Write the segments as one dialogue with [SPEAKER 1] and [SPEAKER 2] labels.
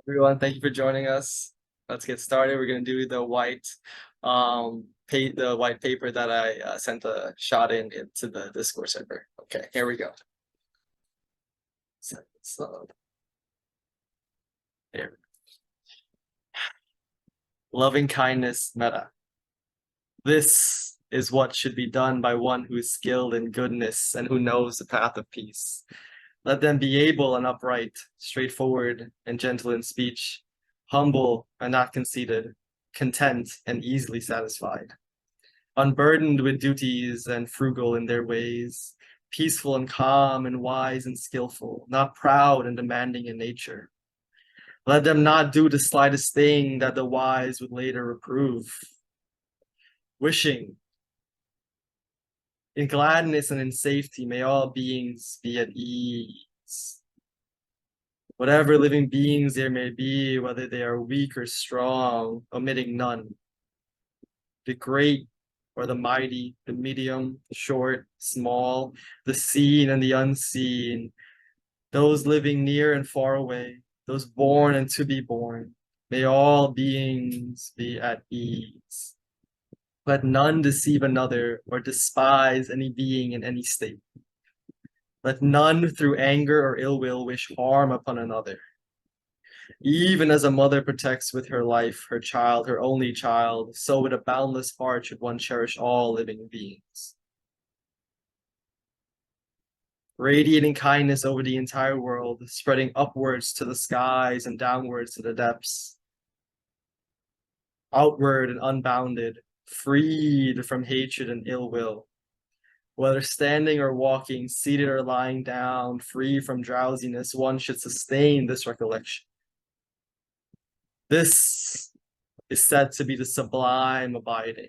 [SPEAKER 1] Everyone, thank you for joining us. Let's get started. We're going to do the white paper that I sent a shot into the Discord server. Okay, here we go. So, here. Loving kindness meta. This is what should be done by one who is skilled in goodness and who knows the path of peace. Let them be able and upright, straightforward and gentle in speech, humble and not conceited, content and easily satisfied, unburdened with duties and frugal in their ways, peaceful and calm and wise and skillful, not proud and demanding in nature. Let them not do the slightest thing that the wise would later reprove, wishing in gladness and in safety may all beings be at ease. Whatever living beings there may be, whether they are weak or strong, omitting none. The great or the mighty, the medium, the short, small, the seen and the unseen, those living near and far away, those born and to be born, may all beings be at ease. Let none deceive another or despise any being in any state. Let none through anger or ill will wish harm upon another. Even as a mother protects with her life her child, her only child, so with a boundless heart should one cherish all living beings. Radiating kindness over the entire world, spreading upwards to the skies and downwards to the depths. Outward and unbounded, freed from hatred and ill will. Whether standing or walking, seated or lying down, free from drowsiness, one should sustain this recollection. This is said to be the sublime abiding.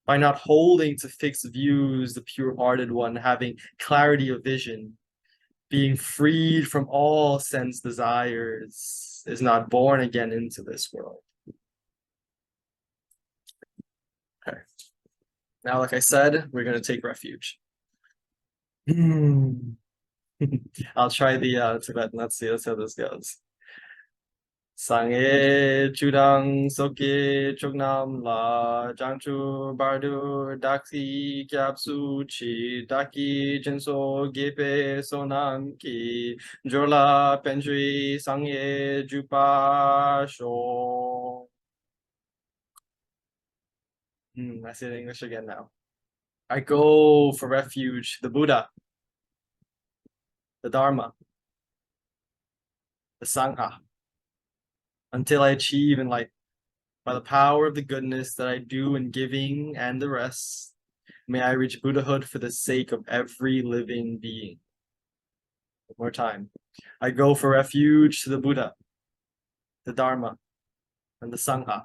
[SPEAKER 1] By not holding to fixed views, the pure-hearted one, having clarity of vision, being freed from all sense desires, is not born again into this world. Okay. Now, like I said, we're going to take refuge. I'll try the Tibetan. Let's see how this goes. Sangye chudang soke chognam la jangchu bardu daksi kyapsu chi daki jinso gepe sonam ki jola penjui sangye jupa sho. I say it in English again now. I go for refuge, the Buddha, the Dharma, the Sangha, until I achieve enlightenment. By the power of the goodness that I do in giving and the rest, may I reach Buddhahood for the sake of every living being. One more time. I go for refuge to the Buddha, the Dharma, and the Sangha,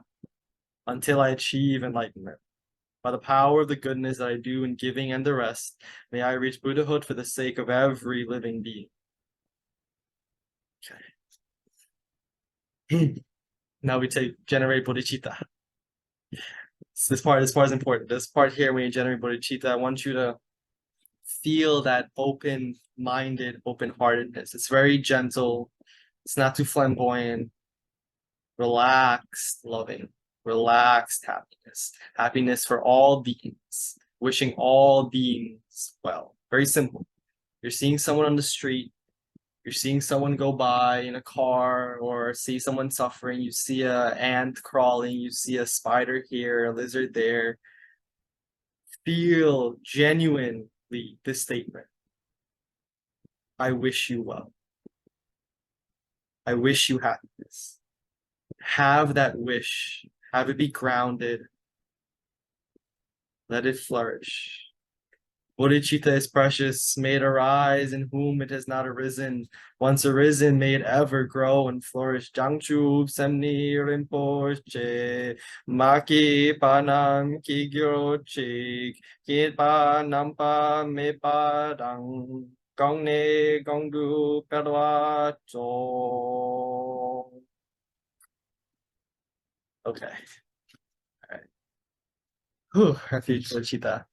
[SPEAKER 1] until I achieve enlightenment. By the power of the goodness that I do in giving and the rest, may I reach Buddhahood for the sake of every living being. Okay. Now we generate bodhicitta. So this part is important. This part here, when you generate bodhicitta, I want you to feel that open-minded, open-heartedness. It's very gentle. It's not too flamboyant. Relaxed, loving, relaxed happiness. Happiness for all beings. Wishing all beings well. Very simple. You're seeing someone on the street. You're seeing someone go by in a car or see someone suffering. You see an ant crawling. You see a spider here, a lizard there. Feel genuinely this statement. I wish you well. I wish you happiness. Have that wish. Have it be grounded. Let it flourish. Bodhicitta is precious. May it arise in whom it has not arisen. Once arisen, may it ever grow and flourish. Jangchu Semni Rinpoche. Maki Panam Kigyo Chik. Kitpa Nampa Mepadang. Gongne Gongdu Pedwa Cho. Okay. All right. Refuge Bodhicitta.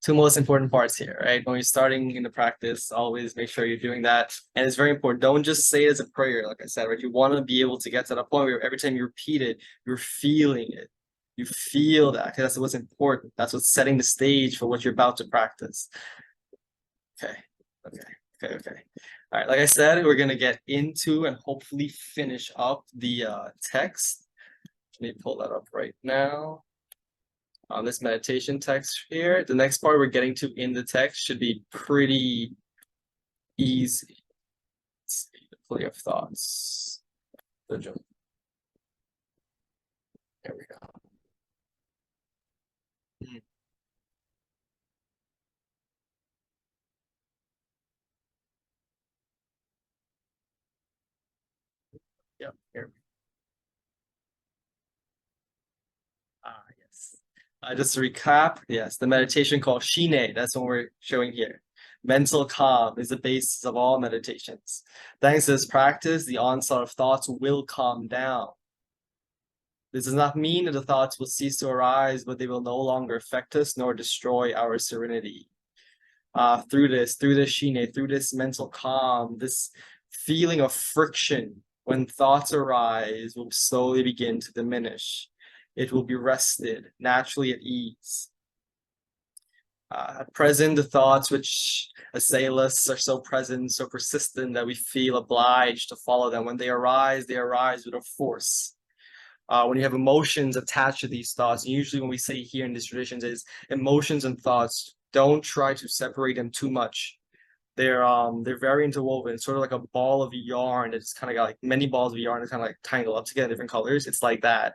[SPEAKER 1] two most important parts here, right? When you're starting in the practice, always make sure you're doing that. And it's very important. Don't just say it as a prayer, like I said, right? You want to be able to get to that point where every time you repeat it, you're feeling it. You feel that, because that's what's important. That's what's setting the stage for what you're about to practice. Okay, okay. All right, like I said, we're gonna get into and hopefully finish up the text. Let me pull that up right now. On this meditation text here, the next part we're getting to in the text should be pretty easy. Let's see, the play of thoughts. There we go. Yep, here. Yes. Just to recap, yes, the meditation called Shine, that's what we're showing here. Mental calm is the basis of all meditations. Thanks to this practice, the onslaught of thoughts will calm down. This does not mean that the thoughts will cease to arise, but they will no longer affect us nor destroy our serenity. Through this Shine, through this mental calm, this feeling of friction when thoughts arise will slowly begin to diminish. It will be rested, naturally at ease. At present, the thoughts which assail us are so present, so persistent that we feel obliged to follow them. When they arise with a force. When you have emotions attached to these thoughts, and usually when we say here in these traditions is emotions and thoughts, don't try to separate them too much. They're very interwoven. It's sort of like a ball of yarn. It's kind of got like many balls of yarn that kind of like tangle up together in different colors. It's like that.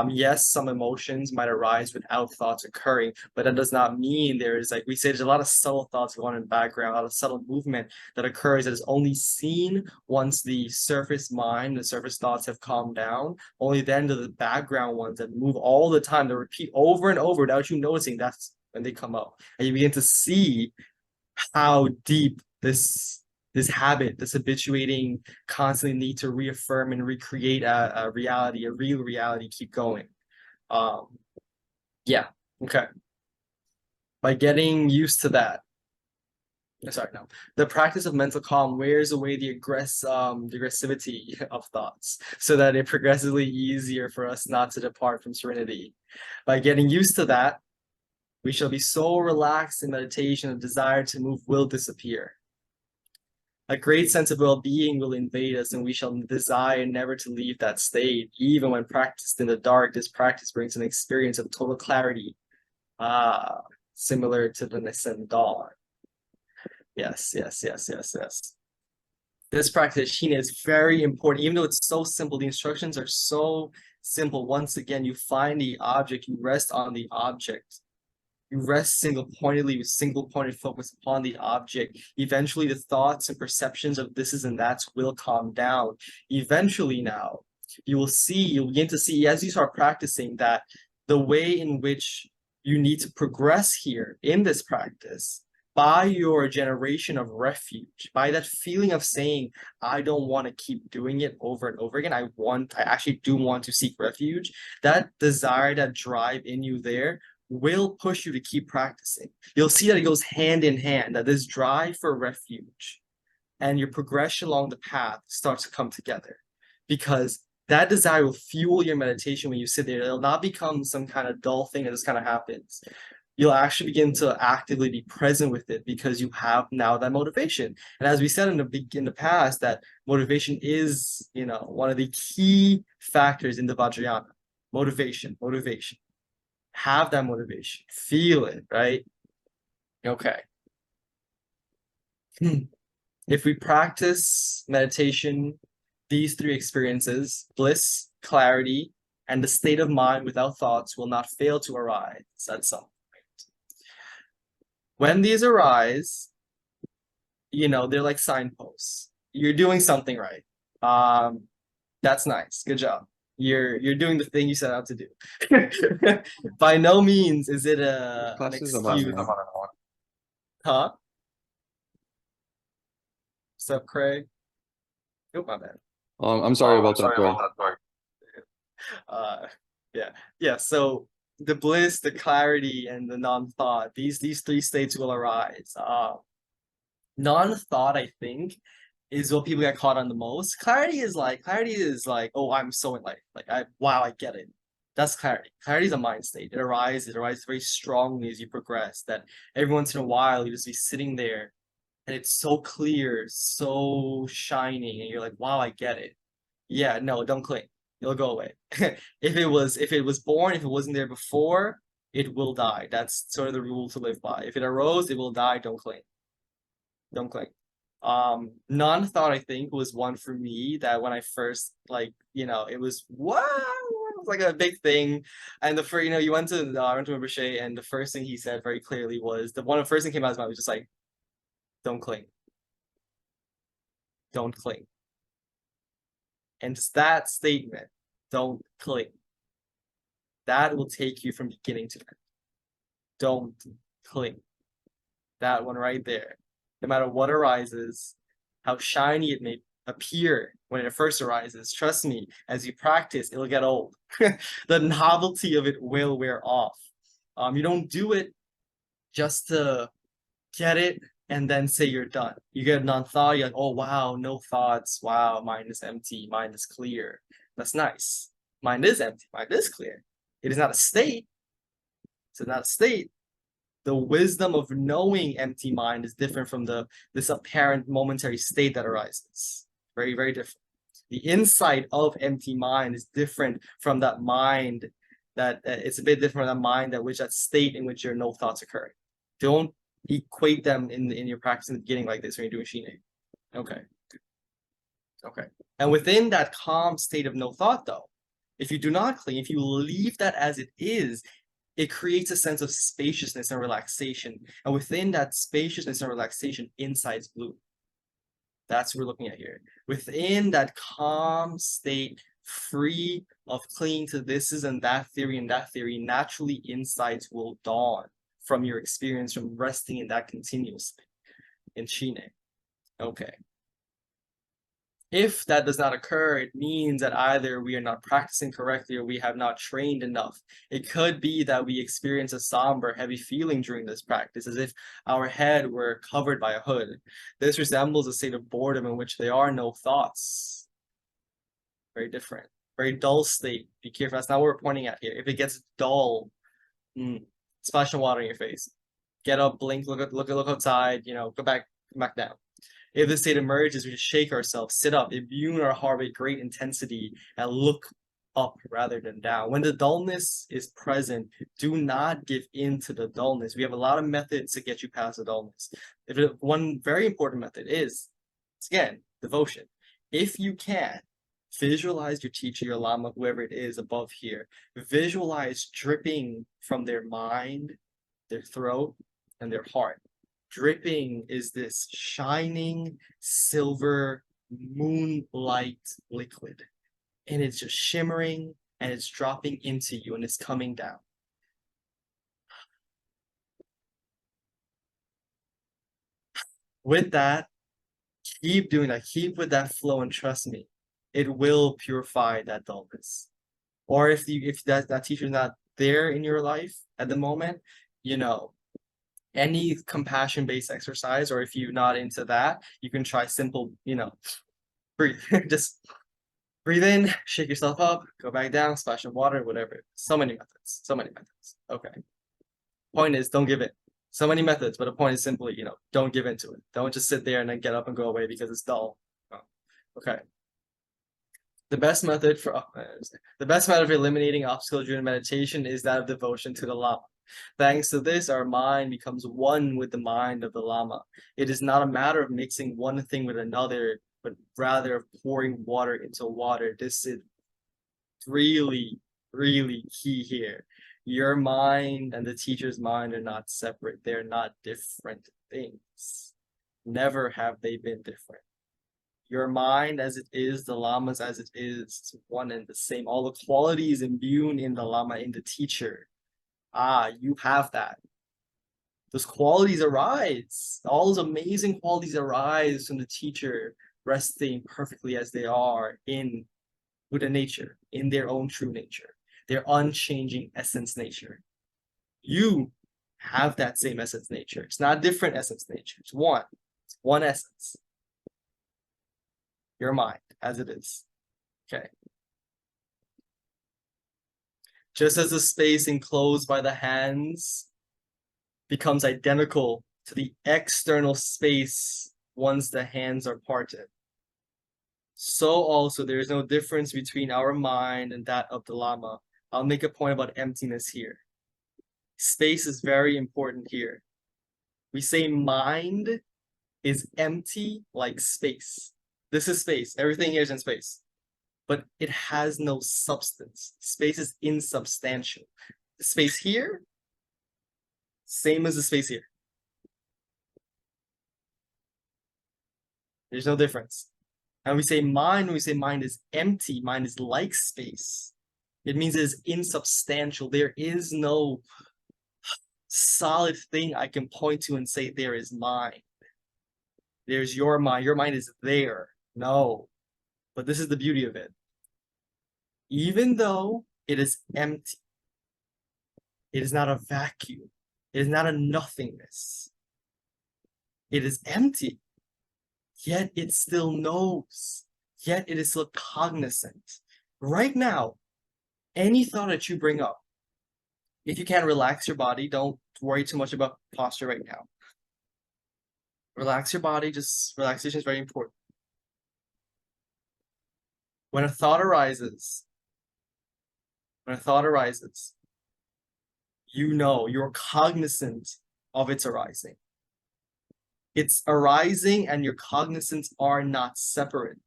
[SPEAKER 1] Yes, some emotions might arise without thoughts occurring, but that does not mean there's, like we say, there's a lot of subtle thoughts going on in the background, a lot of subtle movement that occurs that is only seen once the surface mind, the surface thoughts have calmed down. Only then do the background ones that move all the time, that repeat over and over without you noticing, that's when they come out. And you begin to see how deep this habit, this habituating, constantly need to reaffirm and recreate a reality, a real reality, keep going. Yeah, okay. By getting used to that, the practice of mental calm wears away the aggressivity of thoughts, so that it progressively easier for us not to depart from serenity. By getting used to that, we shall be so relaxed in meditation, the desire to move will disappear. A great sense of well-being will invade us, and we shall desire never to leave that state. Even when practiced in the dark, this practice brings an experience of total clarity, similar to the nascent dawn. Yes. This practice, Shina, is very important. Even though it's so simple, the instructions are so simple. Once again, you find the object, you rest on the object. You rest single-pointedly with single-pointed focus upon the object. Eventually, the thoughts and perceptions of this is and that's will calm down. Eventually now, you'll begin to see as you start practicing that the way in which you need to progress here in this practice by your generation of refuge, by that feeling of saying, I don't want to keep doing it over and over again. I actually do want to seek refuge. That desire, that drive in you there will push you to keep practicing. You'll see that it goes hand in hand, that this drive for refuge and your progression along the path starts to come together, because that desire will fuel your meditation when you sit there. It'll not become some kind of dull thing that just kind of happens. You'll actually begin to actively be present with it because you have now that motivation. And as we said in the past, that motivation is, one of the key factors in the Vajrayana. Motivation. Have that motivation, feel it, right? Okay. If we practice meditation, these three experiences, bliss, clarity, and the state of mind without thoughts, will not fail to arise at some point. When these arise, they're like signposts. You're doing something right. That's nice. Good job. You're doing the thing you set out to do. By no means is it an excuse. Huh? What's up, Craig? Oh, my bad.
[SPEAKER 2] I'm sorry about that, bro.
[SPEAKER 1] Yeah. So the bliss, the clarity, and the non-thought. These three states will arise. Non-thought, I think, is what people get caught on the most. Clarity is like, oh, I'm so enlightened. Like I get it. That's clarity. Clarity is a mind state. It arises very strongly as you progress. That every once in a while you just be sitting there and it's so clear, so shining, and you're like, wow, I get it. Yeah, no, don't cling. It'll go away. If it was born, if it wasn't there before, it will die. That's sort of the rule to live by. If it arose, it will die. Don't cling. Don't cling. Non-thought, I think, was one for me that when I first, like, it was wow, it was like a big thing. And the first, you went to Rinpoche, and the first thing he said very clearly was the first thing came out of his mouth was just like, don't cling. Don't cling. And just that statement, don't cling, that will take you from beginning to end. Don't cling. That one right there. No matter what arises, how shiny it may appear when it first arises, trust me, as you practice, it'll get old. The novelty of it will wear off. You don't do it just to get it and then say you're done. You get non-thought, you're like, oh wow, no thoughts. Wow, mind is empty, mind is clear. That's nice. Mind is empty, mind is clear. It is not a state. It's not a state. The wisdom of knowing empty mind is different from this apparent momentary state that arises. Very, very different. The insight of empty mind is different from that mind that it's a bit different from that mind that state in which there are no thoughts occurring. Don't equate them in your practice in the beginning like this when you're doing Shine. Okay. And within that calm state of no thought, though, if you do not cling, if you leave that as it is, it creates a sense of spaciousness and relaxation. And within that spaciousness and relaxation, insights bloom. That's what we're looking at here. Within that calm state, free of clinging to this and that theory, naturally insights will dawn from your experience from resting in that continuously in Shine. Okay. If that does not occur, it means that either we are not practicing correctly or we have not trained enough. It could be that we experience a somber, heavy feeling during this practice, as if our head were covered by a hood. This resembles a state of boredom in which there are no thoughts. Very different. Very dull state. Be careful. That's not what we're pointing at here. If it gets dull, splash some water in your face. Get up, blink, look outside, go back down. If the state emerges, we just shake ourselves, sit up, imbue our heart with great intensity, and look up rather than down. When the dullness is present, do not give in to the dullness. We have a lot of methods to get you past the dullness. One very important method is, again, devotion. If you can, visualize your teacher, your Lama, whoever it is above here. Visualize dripping from their mind, their throat, and their heart. Dripping is this shining silver moonlight liquid, and it's just shimmering and it's dropping into you and it's coming down. With that, keep doing that. Keep with that flow, and trust me, it will purify that dullness. Or if that teacher's not there in your life at the moment, any compassion-based exercise, or if you're not into that, you can try simple, breathe. Just breathe in, shake yourself up, go back down, splash of water, whatever. So many methods. Okay. Point is, don't give in. So many methods, but the point is simply, don't give into it. Don't just sit there and then get up and go away because it's dull. Okay. The best method for eliminating obstacles during meditation is that of devotion to the Lama. Thanks to this, our mind becomes one with the mind of the Lama. It is not a matter of mixing one thing with another, but rather of pouring water into water. This is really, really key here. Your mind and the teacher's mind are not separate. They're not different things. Never have they been different. Your mind as it is, the Lama's as it is one and the same. All the qualities imbued in the Lama, in the teacher. You have that. Those qualities arise. All those amazing qualities arise from the teacher resting perfectly as they are in Buddha nature, in their own true nature. their unchanging essence nature. You have that same essence nature. It's not a different essence nature. It's one. It's one essence. Your mind, as it is. Okay. Just as the space enclosed by the hands becomes identical to the external space once the hands are parted, so also there is no difference between our mind and that of the Lama. I'll make a point about emptiness here. Space is very important here. We say mind is empty like space. This is space. Everything here is in space. But it has no substance. Space is insubstantial. The space here, same as the space here. There's no difference. And we say mind, when we say mind is empty, mind is like space. It means it is insubstantial. There is no solid thing I can point to and say there is mind. There's your mind. Your mind is there. No. But this is the beauty of it. Even though it is empty, it is not a vacuum. It is not a nothingness. It is empty. Yet it still knows. Yet it is still cognizant. Right now, any thought that you bring up, if you can relax your body, don't worry too much about posture right now. Relax your body, just relaxation is very important. When a thought arises, you know, you're cognizant of its arising. It's arising and your cognizance are not separate.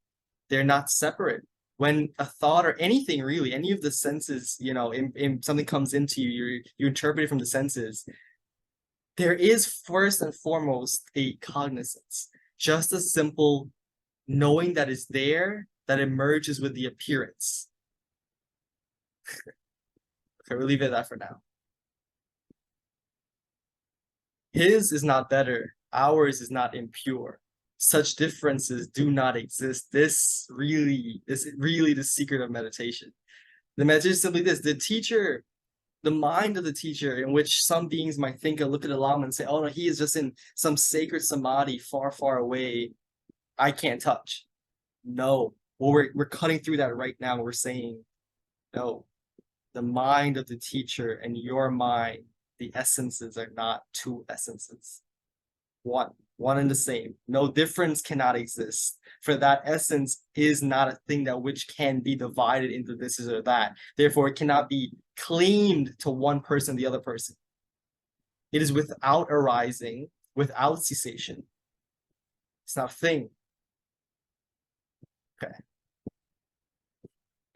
[SPEAKER 1] They're not separate. When a thought or anything really, any of the senses, you know, in something comes into you, you interpret it from the senses. There is first and foremost a cognizance. Just a simple knowing that is there that emerges with the appearance. Okay, we'll leave it at that for now. His is not better. Ours is not impure. Such differences do not exist. This really is the secret of meditation. The meditation is simply this: the teacher, the mind of the teacher, in which some beings might think and look at the Lama and say, "Oh no, he is just in some sacred samadhi far, far away. I can't touch." No, well, we're cutting through that right now. We're saying, no, the mind of the teacher and your mind, the essences are not two essences. One and the same. No difference cannot exist. For that essence is not a thing that which can be divided into this or that. Therefore, it cannot be claimed to one person, the other person. It is without arising, without cessation. It's not a thing. Okay.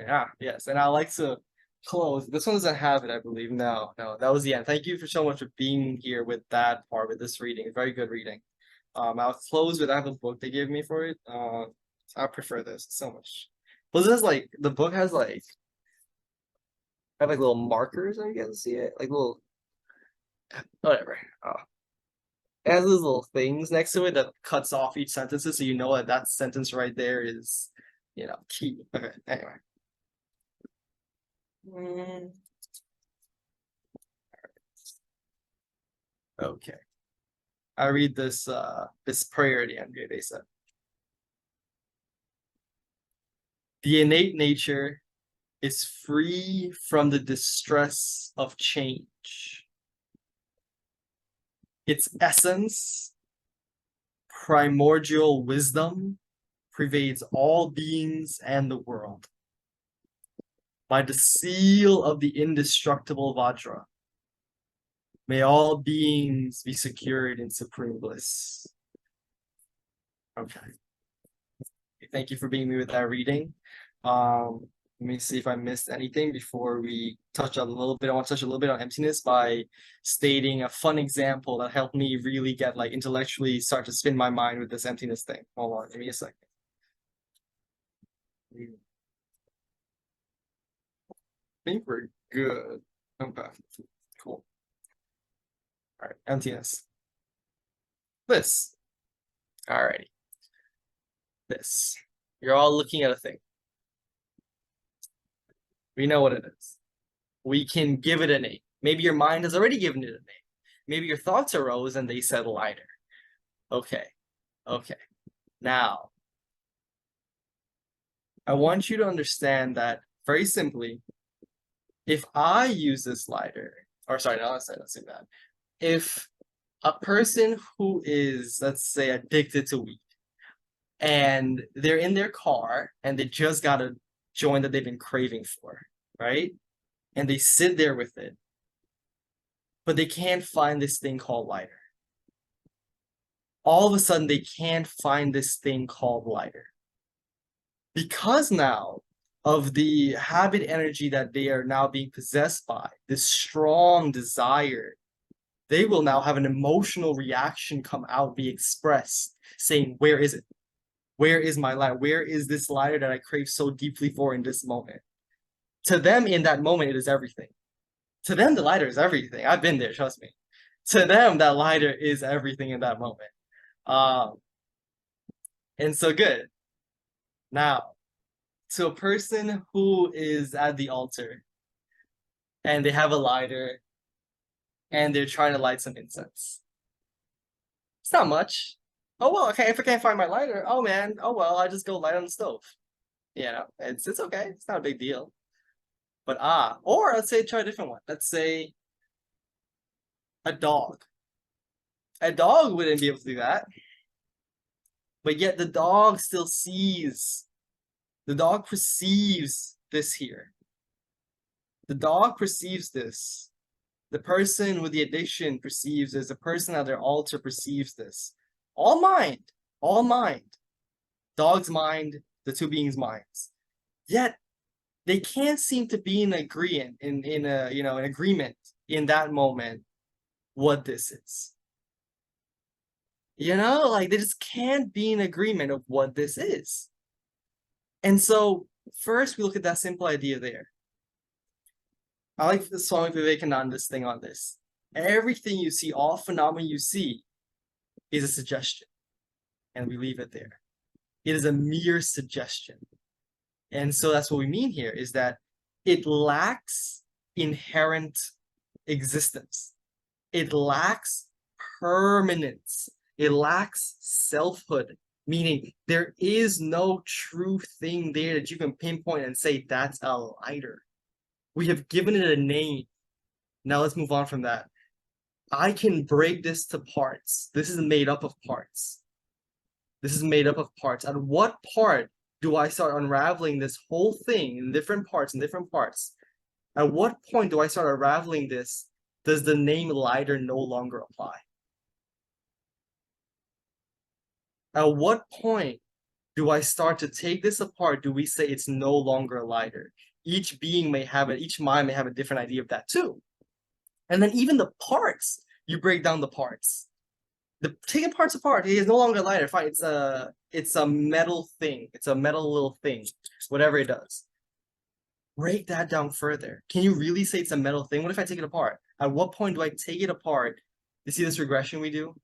[SPEAKER 1] Yeah, yes. And I like to close. This one doesn't have it, I believe. No, that was the end. Thank you for so much for being here with that part, with this reading. Very good reading. I'll close with, I have a book they gave me for it. I prefer this so much. But this is like, the book has like, I have like little markers, I guess, see it? Like little, whatever. It has these little things next to it that cuts off each sentence, so you know that that sentence right there is, you know, key. Okay, anyway. Okay. I read this this prayer at the end here, they said. The innate nature is free from the distress of change. Its essence, primordial wisdom, pervades all beings and the world. By the seal of the indestructible Vajra, may all beings be secured in supreme bliss. Okay. Thank you for being with me with that reading. Let me see if I missed anything before we touch a little bit. I want to touch a little bit on emptiness by stating a fun example that helped me really get like intellectually start to spin my mind with this emptiness thing. Hold on, give me a second. I think we're good. Okay, cool. All right, emptiness. This. Alrighty. This. You're all looking at a thing. We know what it is. we can give it a name. Maybe your mind has already given it a name. Maybe your thoughts arose and they said lighter. Okay. Now, I want you to understand that very simply, if I use this lighter, or sorry, no, let's say that. If a person who is, let's say, addicted to weed, and they're in their car and they just got a joint that they've been craving for, right? And they sit there with it, but they can't find this thing called lighter. All of a sudden, they can't find this thing called lighter. Because now of the habit energy that they are now being possessed by, this strong desire, they will now have an emotional reaction come out, be expressed, saying, where is it? Where is my lighter? Where is this lighter that I crave so deeply for in this moment? To them, in that moment, it is everything. To them, the lighter is everything. I've been there, trust me. To them, that lighter is everything in that moment. And so good. Now, to a person who is at the altar and they have a lighter and they're trying to light some incense. It's not much. Oh, well, okay, if I can't find my lighter, oh man, oh well, I just go light on the stove. You know, it's okay. It's not a big deal. But or let's say try a different one. Let's say a dog. A dog wouldn't be able to do that. But yet the dog still sees. The dog perceives this here. The dog perceives this. The person with the addiction perceives this. The person at their altar perceives this. All mind. All mind. Dog's mind, the two beings' minds. Yet they can't seem to be in agreement in agreement in that moment what this is. You know, like they just can't be in agreement of what this is. And so first we look at that simple idea there. I like the Swami Vivekananda's thing on this. Everything you see, all phenomena you see, is a suggestion. And we leave it there. It is a mere suggestion. And so that's what we mean here, is that it lacks inherent existence. It lacks permanence. It lacks selfhood, meaning there is no true thing there that you can pinpoint and say, that's a lighter. We have given it a name. Now let's move on from that. I can break this to parts. This is made up of parts. This is made up of parts. At what part do I start unraveling this whole thing in different parts, At what point do I start unraveling this? Does the name lighter no longer apply? At what point do I start to take this apart? Do we say it's no longer lighter? Each being may have it, each mind may have a different idea of that too. And then even the parts, you break down the parts. Taking parts apart, it is no longer lighter. Fine, it's a metal thing. It's a metal little thing, whatever it does. Break that down further. Can you really say it's a metal thing? What if I take it apart? At what point do I take it apart? You see this regression we do?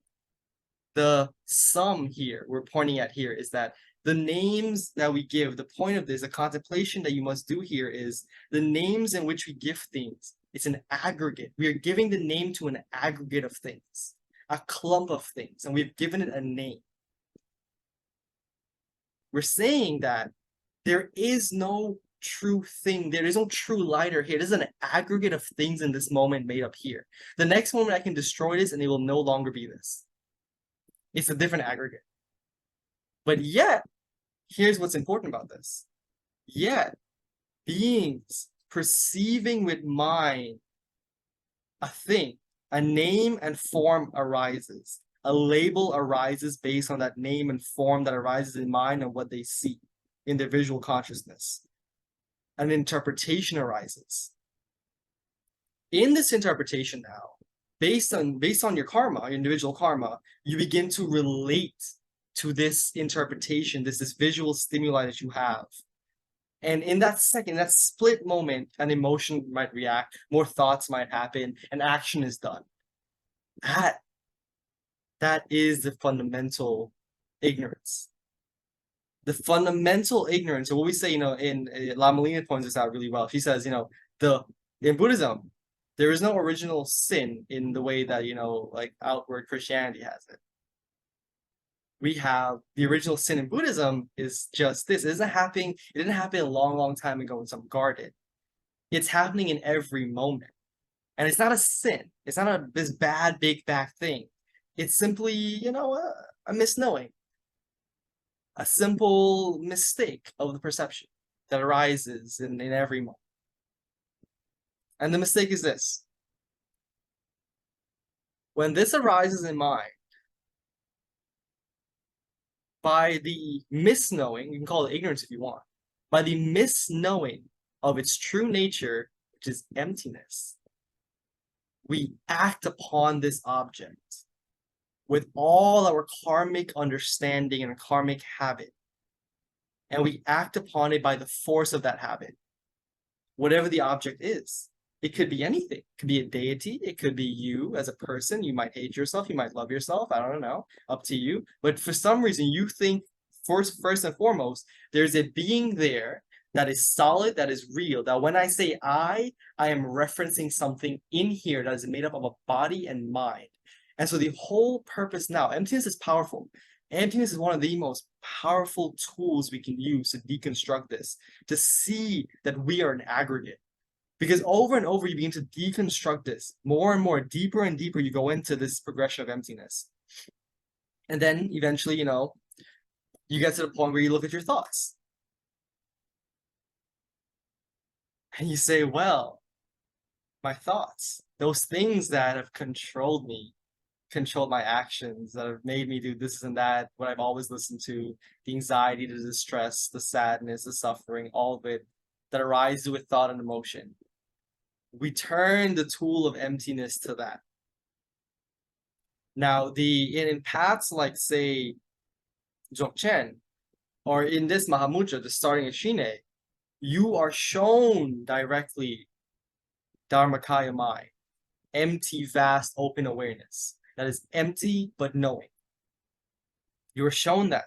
[SPEAKER 1] The sum here we're pointing at here is that the names that we give, the point of this, the contemplation that you must do here is the names in which we give things. It's an aggregate. We are giving the name to an aggregate of things, a clump of things, and we've given it a name. We're saying that there is no true thing. There is no true lighter here. There's an aggregate of things in this moment made up here. The next moment I can destroy this and it will no longer be this. It's a different aggregate. But yet, here's what's important about this. Yet, beings perceiving with mind a thing, a name and form arises. A label arises based on that name and form that arises in mind and what they see in their visual consciousness. An interpretation arises. In this interpretation now, based on your karma, your individual karma, you begin to relate to this interpretation, this visual stimuli that you have. And in that second, that split moment, an emotion might react, more thoughts might happen, and action is done. That is the fundamental ignorance. The fundamental ignorance, or what we say, in Lama Lena points this out really well. She says, the In Buddhism, there is no original sin in the way that, like outward Christianity has it. We have the original sin in Buddhism is just this. It didn't happen a long, long time ago in some garden. It's happening in every moment. And it's not a sin. It's not this bad, big, bad thing. It's simply, a misknowing, a simple mistake of the perception that arises in every moment. And the mistake is this. When this arises in mind, by the misknowing, you can call it ignorance if you want, by the misknowing of its true nature, which is emptiness, we act upon this object with all our karmic understanding and karmic habit. And we act upon it by the force of that habit, whatever the object is. It could be anything. It could be a deity. It could be you as a person. You might hate yourself. You might love yourself. I don't know. Up to you. But for some reason, you think first and foremost, there's a being there that is solid, that is real. That when I say I am referencing something in here that is made up of a body and mind. And so the whole purpose now, emptiness is powerful. Emptiness is one of the most powerful tools we can use to deconstruct this, to see that we are an aggregate. Because over and over, you begin to deconstruct this more and more, deeper and deeper, you go into this progression of emptiness. And then eventually, you get to the point where you look at your thoughts. And you say, well, my thoughts, those things that have controlled me, controlled my actions, that have made me do this and that, what I've always listened to, the anxiety, the distress, the sadness, the suffering, all of it that arises with thought and emotion. We turn the tool of emptiness to that. Now, in paths like, say, Dzogchen, or in this Mahamudra, the starting of Shine, you are shown directly Dharmakaya mind, empty, vast, open awareness. That is empty, but knowing. You are shown that.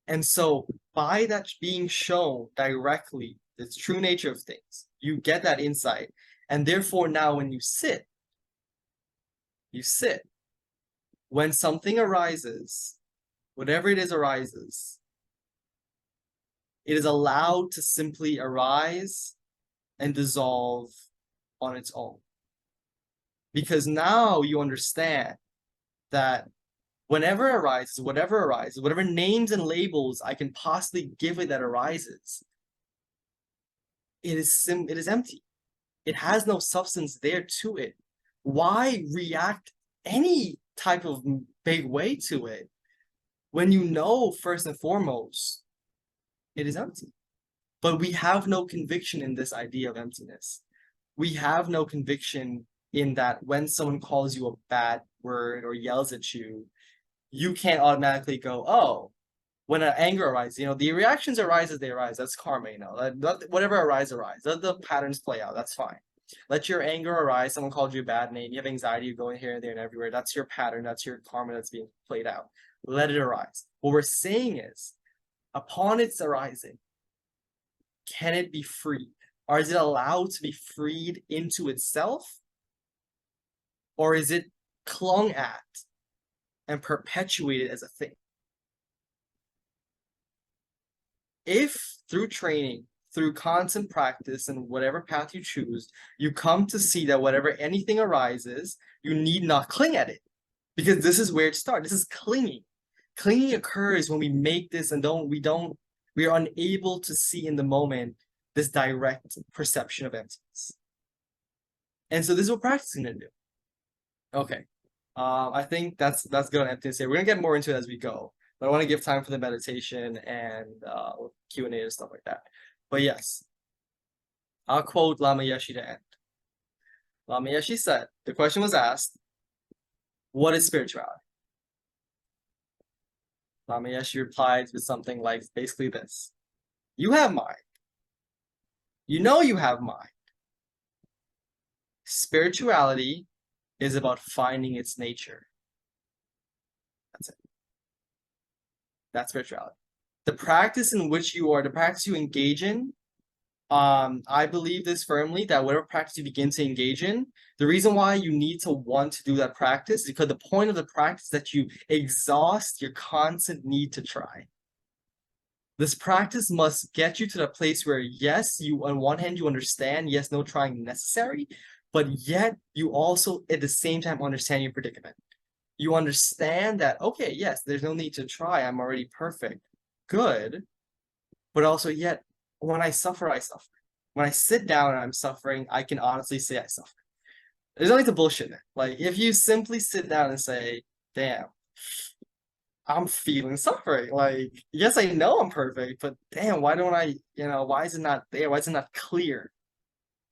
[SPEAKER 1] And so, by that being shown directly, the true nature of things, you get that insight. And therefore, now when you sit, when something arises, whatever it is arises, it is allowed to simply arise and dissolve on its own. Because now you understand that whenever it arises, whatever names and labels I can possibly give it that arises, it is empty. It has no substance there to it. Why react any type of big way to it when you know first and foremost it is empty? But we have no conviction in this idea of emptiness. We have no conviction in that when someone calls you a bad word or yells at you, you can't automatically go, oh, when an anger arises, the reactions arise as they arise. That's karma, whatever arises. Let the patterns play out. That's fine. Let your anger arise. Someone called you a bad name. You have anxiety. You go in here and there and everywhere. That's your pattern. That's your karma that's being played out. Let it arise. What we're saying is, upon its arising, can it be freed? Or is it allowed to be freed into itself? Or is it clung at and perpetuated as a thing? If through training, through constant practice and whatever path you choose, you come to see that anything arises, you need not cling at it. Because this is where it starts. This is clinging. Clinging occurs when we make this and we are unable to see in the moment this direct perception of emptiness. And so this is what practice is going to do. Okay. I think that's good on emptiness here. We're going to get more into it as we go. But I want to give time for the meditation and Q&A and stuff like that. But yes, I'll quote Lama Yeshe to end. Lama Yeshe said, the question was asked, what is spirituality? Lama Yeshe replied with something like basically this. You have mind. You know you have mind. Spirituality is about finding its nature. That's it. That's spirituality. The practice you engage in I believe this firmly that whatever practice you begin to engage in, the reason why you need to want to do that practice is because the point of the practice is that you exhaust your constant need to try. This practice must get you to the place where, yes, you on one hand you understand, yes, no trying necessary, but yet you also at the same time understand your predicament. You understand that, okay, yes, there's no need to try. I'm already perfect. Good. But also, yet, when I suffer, I suffer. When I sit down and I'm suffering, I can honestly say I suffer. There's nothing to bullshit it. Like, if you simply sit down and say, damn, I'm feeling suffering. Like, yes, I know I'm perfect, but damn, why don't I, why is it not there? Why is it not clear?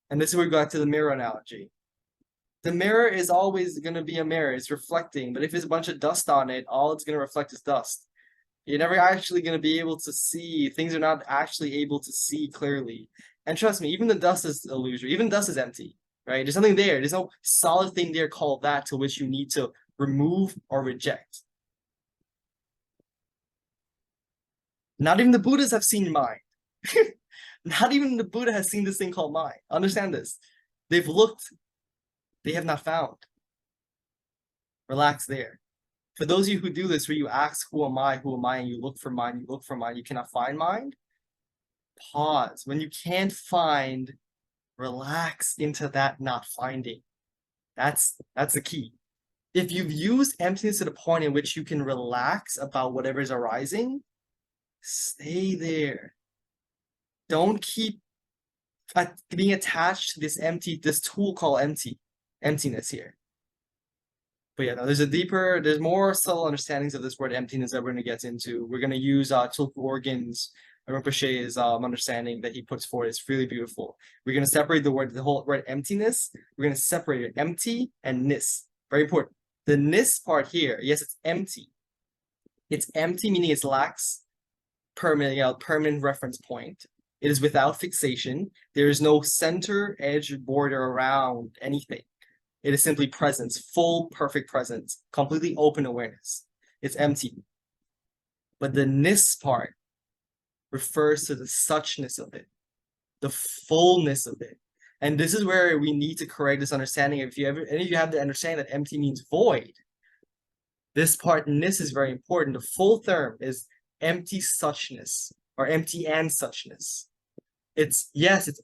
[SPEAKER 1] And this is where we go back to the mirror analogy. The mirror is always going to be a mirror. It's reflecting, but if there's a bunch of dust on it, all it's going to reflect is dust. You're never actually going to be able to see. Things are not actually able to see clearly. And trust me, even the dust is illusory. Even dust is empty, right? There's nothing there. There's no solid thing there called that to which you need to remove or reject. Not even the Buddhas have seen mind. Not even the Buddha has seen this thing called mind. Understand this. They've looked, they have not found. Relax there. For those of you who do this, where you ask, who am I, and you look for mind, you cannot find mind, pause. When you can't find, relax into that not finding. That's the key. If you've used emptiness to the point in which you can relax about whatever is arising, stay there. Don't keep being attached to this tool called emptiness here. But yeah, no, there's more subtle understandings of this word emptiness that we're going to get into. We're going to use Tulku Organ's Rinpoche's understanding that he puts forward. It's really beautiful. We're going to separate the whole word emptiness. We're going to separate it, empty and ness. Very important. The ness part here, yes, it's empty. It's empty, meaning it lacks permanent reference point. It is without fixation. There is no center, edge, border around anything. It is simply presence, full, perfect presence, completely open awareness. It's empty. But the ness part refers to the suchness of it, the fullness of it. And this is where we need to correct this understanding. If any of you have the understanding that empty means void, this part, ness, is very important. The full term is empty suchness, or empty and suchness. It's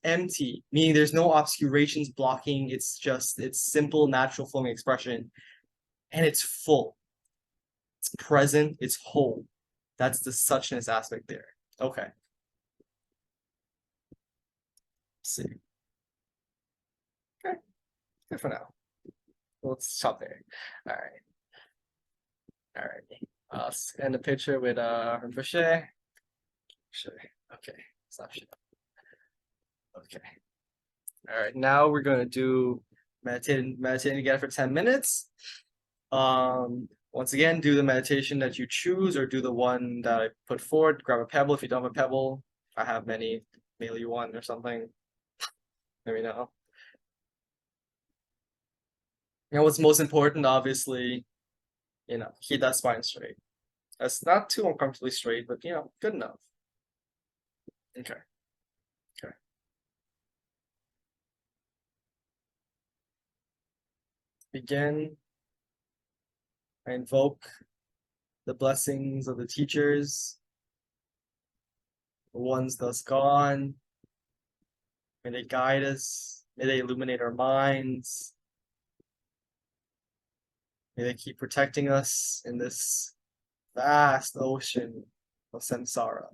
[SPEAKER 1] empty, meaning there's no obscurations blocking. It's simple, natural flowing expression, and it's full. It's present. It's whole. That's the suchness aspect there. Okay. Let's see. Okay. Good for now. Let's stop there. All right. All right. Let's end the picture with Rinpoche. Sure. Okay. Stop shit. Okay. All right. Now we're gonna do meditating together for 10 minutes. Once again, do the meditation that you choose, or do the one that I put forward. Grab a pebble if you don't have a pebble. If I have many, mail you one or something. Let me know. What's most important, obviously, keep that spine straight. That's not too uncomfortably straight, but good enough. Okay. Okay. Begin. I invoke the blessings of the teachers, the ones thus gone. May they guide us. May they illuminate our minds. May they keep protecting us in this vast ocean of samsara.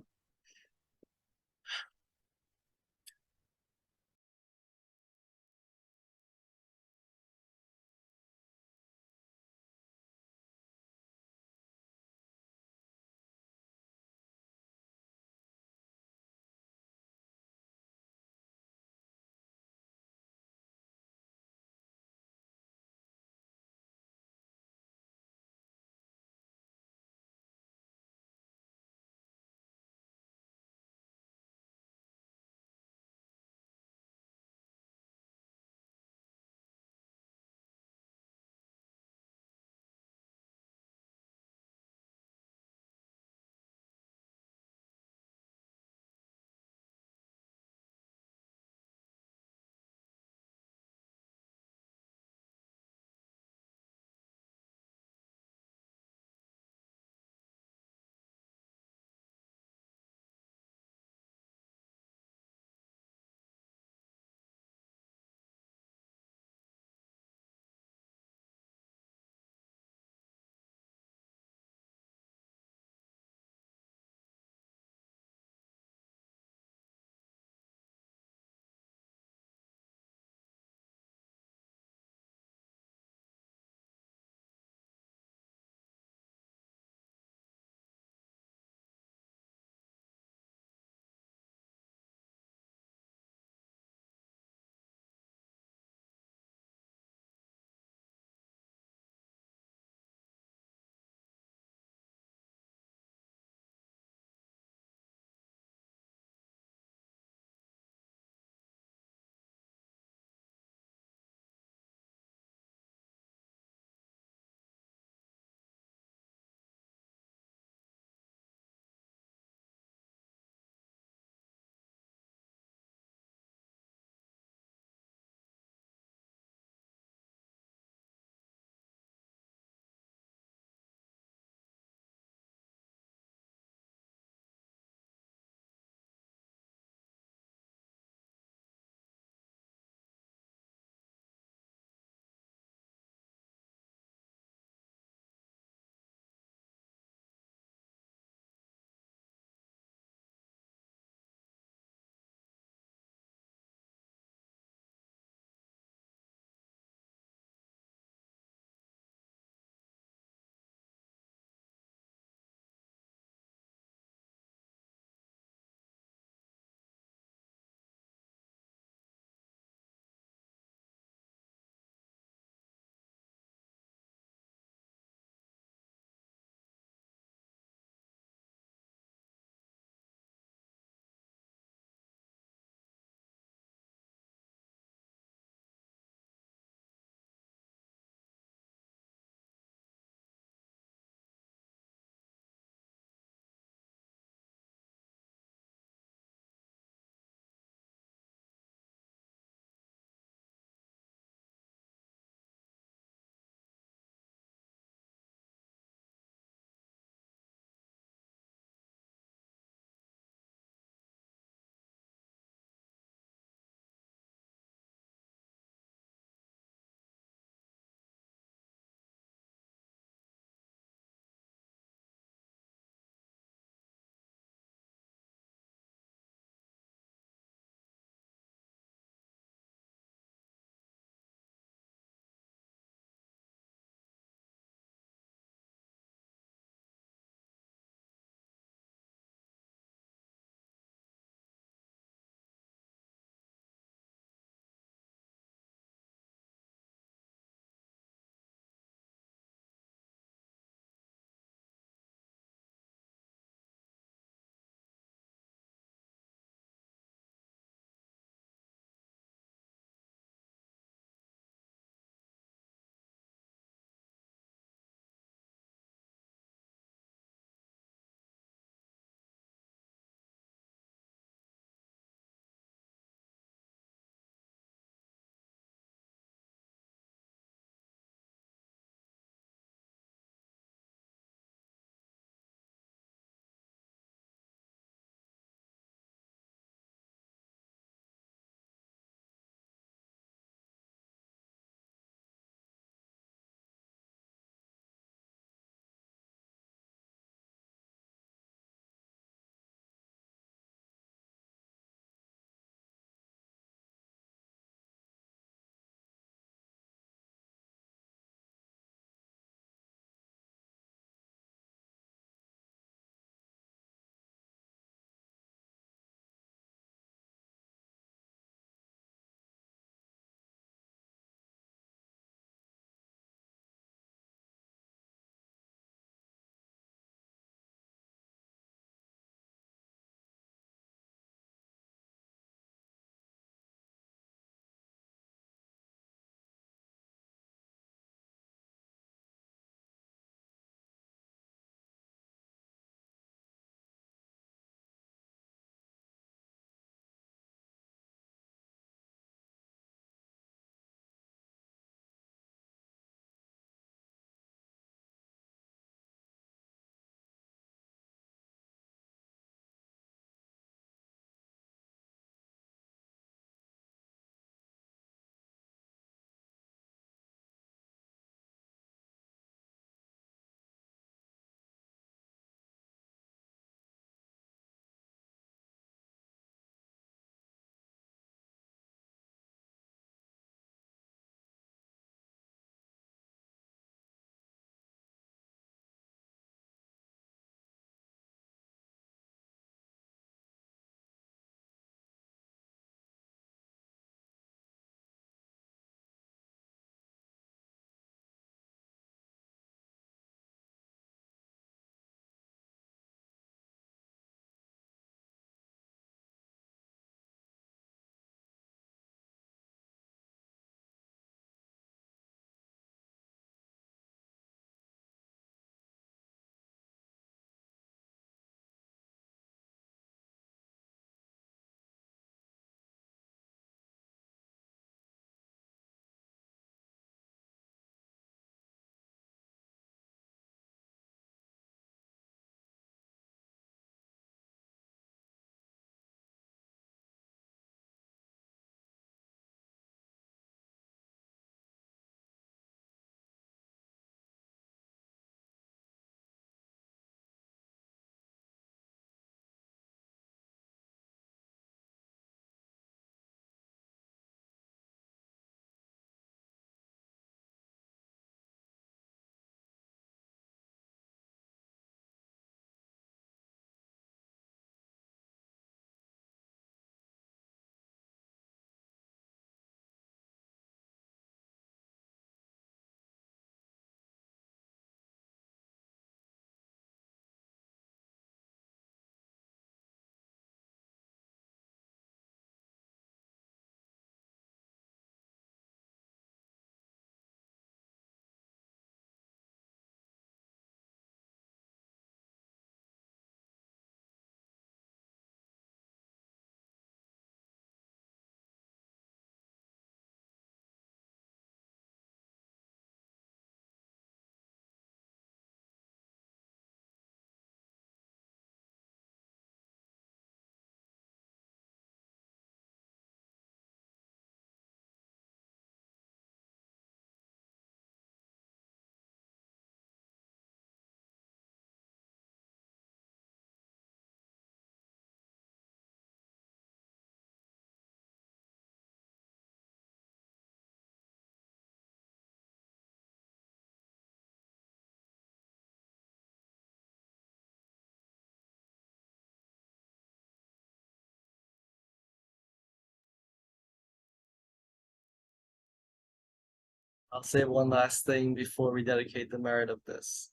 [SPEAKER 1] I'll say one last thing before we dedicate the merit of this.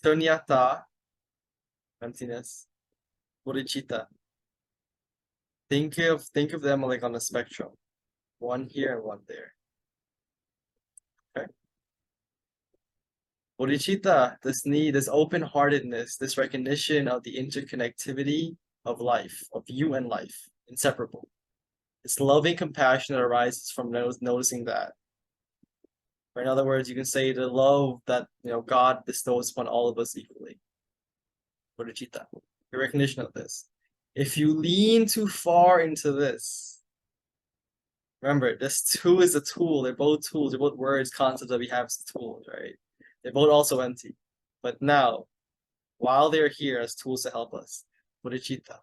[SPEAKER 1] Shunyata, emptiness, bodhicitta. Think of them like on a spectrum. One here and one there. Okay. Bodhicitta, this need, this open-heartedness, this recognition of the interconnectivity of life, of you and life, inseparable. This loving compassion that arises from noticing that. Or in other words, you can say the love that God bestows upon all of us equally. Bodhicitta, the recognition of this. If you lean too far into this, remember, this too is a tool. They're both tools. They're both words, concepts that we have as tools, right? They're both also empty. But now, while they're here as tools to help us, bodhicitta,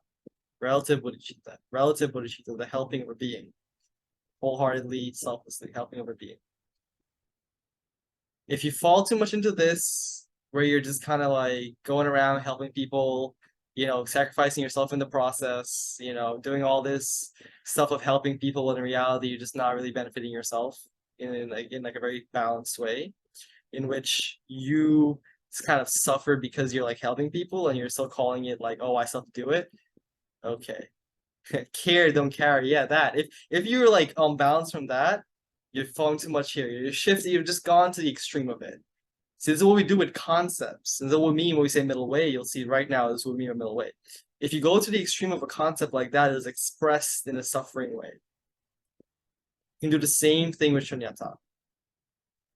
[SPEAKER 1] relative bodhicitta, the helping of a being, wholeheartedly, selflessly helping of a being. If you fall too much into this, where you're just kind of like going around helping people, sacrificing yourself in the process, doing all this stuff of helping people, when in reality you're just not really benefiting yourself in a very balanced way, in which you kind of suffer because you're like helping people and you're still calling it like, oh, I still have to do it. Okay. Care, don't carry. Yeah, that. If you're like unbalanced from that, you're falling too much here. You're shifting, you've just gone to the extreme of it. See, this is what we do with concepts. And this is what we mean when we say middle way. You'll see right now, this is what we mean by middle way. If you go to the extreme of a concept like that, it is expressed in a suffering way. You can do the same thing with shunyata.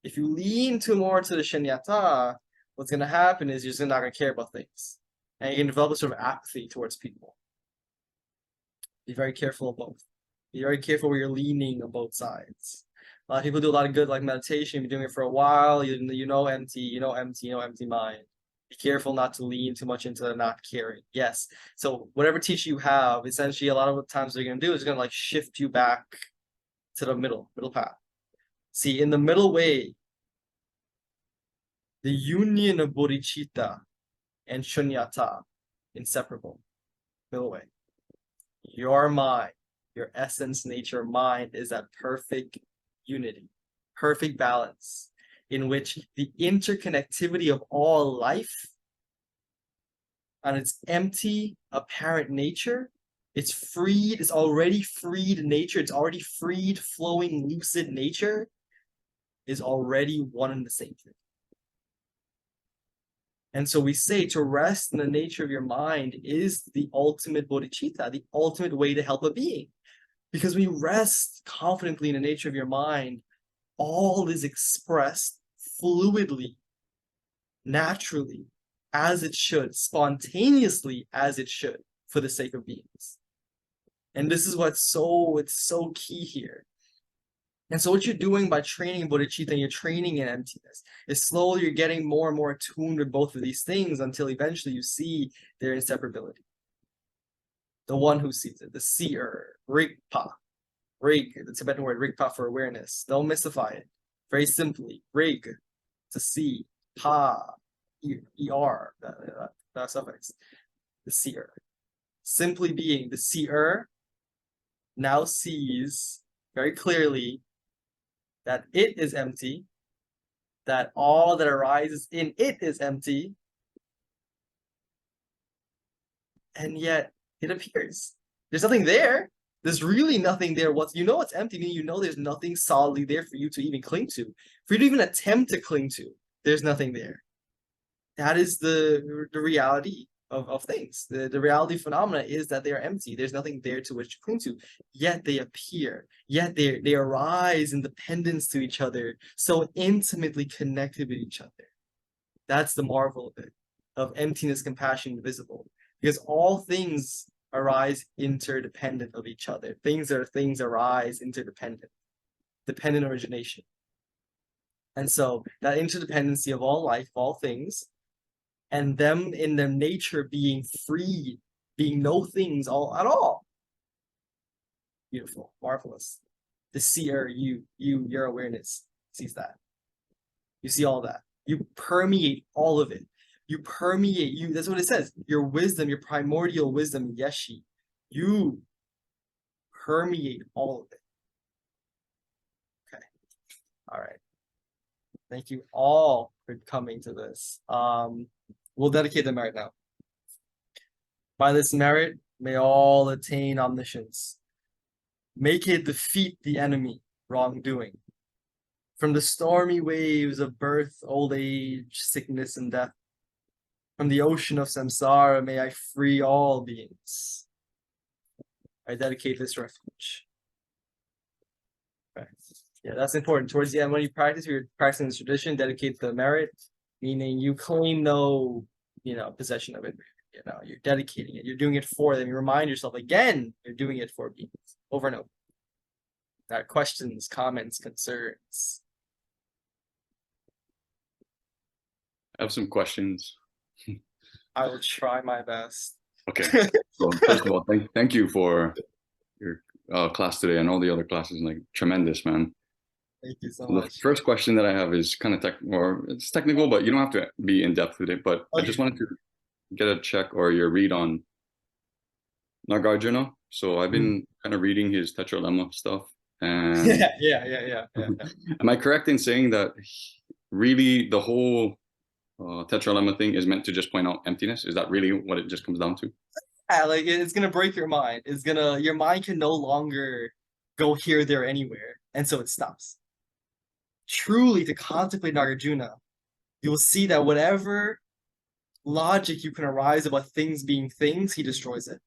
[SPEAKER 1] If you lean too more to the shunyata, what's going to happen is you're just not going to care about things. And you can develop a sort of apathy towards people. Be very careful of both. Be very careful where you're leaning on both sides. A lot of people do a lot of good like meditation, you've been doing it for a while, empty mind. Be careful not to lean too much into the not caring. Yes. So whatever teaching you have, essentially a lot of the times they're gonna do is gonna like shift you back to the middle path. See, in the middle way, the union of bodhicitta and shunyata, inseparable. Middle way. Your mind, your essence, nature, mind is that perfect unity, perfect balance, in which the interconnectivity of all life and its empty, apparent nature, it's freed, it's already freed nature, it's already freed, flowing, lucid nature, is already one and the same thing. And so we say to rest in the nature of your mind is the ultimate bodhicitta, the ultimate way to help a being. Because when you rest confidently in the nature of your mind, all is expressed fluidly, naturally, as it should, spontaneously as it should, for the sake of beings. And this is it's so key here. And so what you're doing by training in bodhicitta and you're training in emptiness is slowly you're getting more and more attuned with both of these things until eventually you see their inseparability. The one who sees it, the seer, rigpa. Rig, the Tibetan word rigpa for awareness. Don't mystify it. Very simply, rig, to see, pa, er, that suffix, the seer. Simply being the seer now sees very clearly that it is empty, that all that arises in it is empty, and yet it appears. There's nothing there. There's really nothing there. It's empty, meaning there's nothing solidly there for you to even cling to. For you to even attempt to cling to, there's nothing there. That is the reality of things. The reality phenomena is that they are empty. There's nothing there to which to cling to. Yet they appear. Yet they arise in dependence to each other, so intimately connected with each other. That's the marvel of it, of emptiness, compassion, visible. Because all things arise interdependent of each other. Things arise interdependent, dependent origination. And so that interdependency of all life, all things, and them in their nature being free, being no things at all. Beautiful, marvelous. The seer, your awareness sees that. You see all that. You permeate all of it. That's what it says. Your wisdom, your primordial wisdom, Yeshi, you permeate all of it. Okay. All right. Thank you all for coming to this. We'll dedicate the merit now. By this merit, may all attain omniscience. Make it defeat the enemy, wrongdoing. From the stormy waves of birth, old age, sickness, and death, from the ocean of samsara, may I free all beings. I dedicate this refuge. Okay. Yeah, that's important. Towards the end, when you practice, you're practicing this tradition, dedicate the merit, meaning you claim no, possession of it. You're dedicating it. You're doing it for them. You remind yourself again, you're doing it for beings over and over. Questions, comments, concerns.
[SPEAKER 2] I have some questions.
[SPEAKER 1] I will try my best.
[SPEAKER 2] Okay. So first of all, thank you for your class today and all the other classes. Like tremendous, man.
[SPEAKER 1] Thank you so
[SPEAKER 2] much. The first question that I have is kind of it's technical, but you don't have to be in depth with it. But okay. I just wanted to get a check or your read on Nargajuna. So I've been kind of reading his Tetralemma stuff. And
[SPEAKER 1] yeah.
[SPEAKER 2] Am I correct in saying that really the whole Tetralemma thing is meant to just point out emptiness? Is that really what it just comes down to?
[SPEAKER 1] Yeah, like it's gonna break your mind. Your mind can no longer go here, there, anywhere, and so it stops. Truly, to contemplate Nargajuna, you will see that whatever logic you can arise about things being things, he destroys it.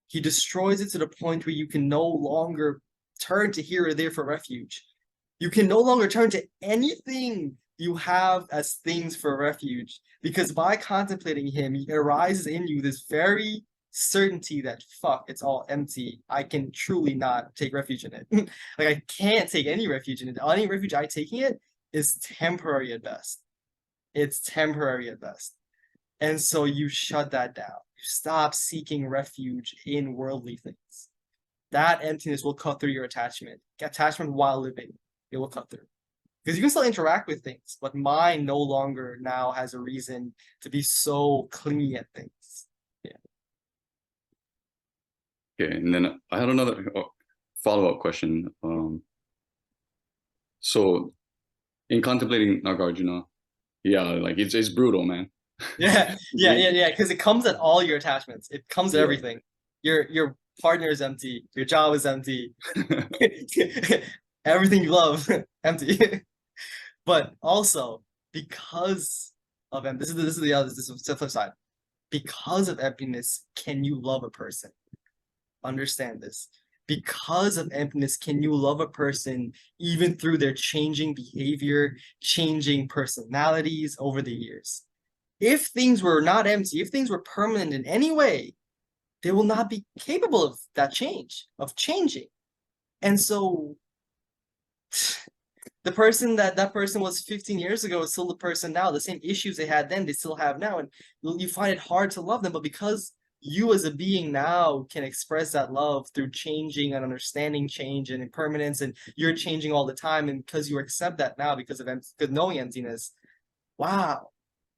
[SPEAKER 1] He destroys it to the point where you can no longer turn to here or there for refuge. You can no longer turn to anything you have as things for refuge, because by contemplating him, it arises in you this very certainty that fuck, it's all empty. I can truly not take refuge in it. Like I can't take any refuge in it. Any refuge I take in it is temporary at best. It's temporary at best. And so you shut that down. You stop seeking refuge in worldly things. That emptiness will cut through your attachment. Attachment while living, it will cut through. Because you can still interact with things, but mind no longer now has a reason to be so clingy at things. Yeah.
[SPEAKER 2] Okay, and then I had another follow-up question. So in contemplating Nargajuna, yeah, like it's brutal, man.
[SPEAKER 1] Yeah. Because it comes at all your attachments. It comes at everything. Your partner is empty. Your job is empty. Everything you love, empty. But also because of emptiness, this is the flip side. Because of emptiness, can you love a person? Understand this. Because of emptiness, can you love a person even through their changing behavior, changing personalities over the years? If things were not empty, if things were permanent in any way, they will not be capable of that change, of changing. And so the person that person was 15 years ago is still the person now. The same issues they had then, they still have now. And you find it hard to love them, but because you as a being now can express that love through changing and understanding change and impermanence, and you're changing all the time, and because you accept that now because of knowing emptiness, wow,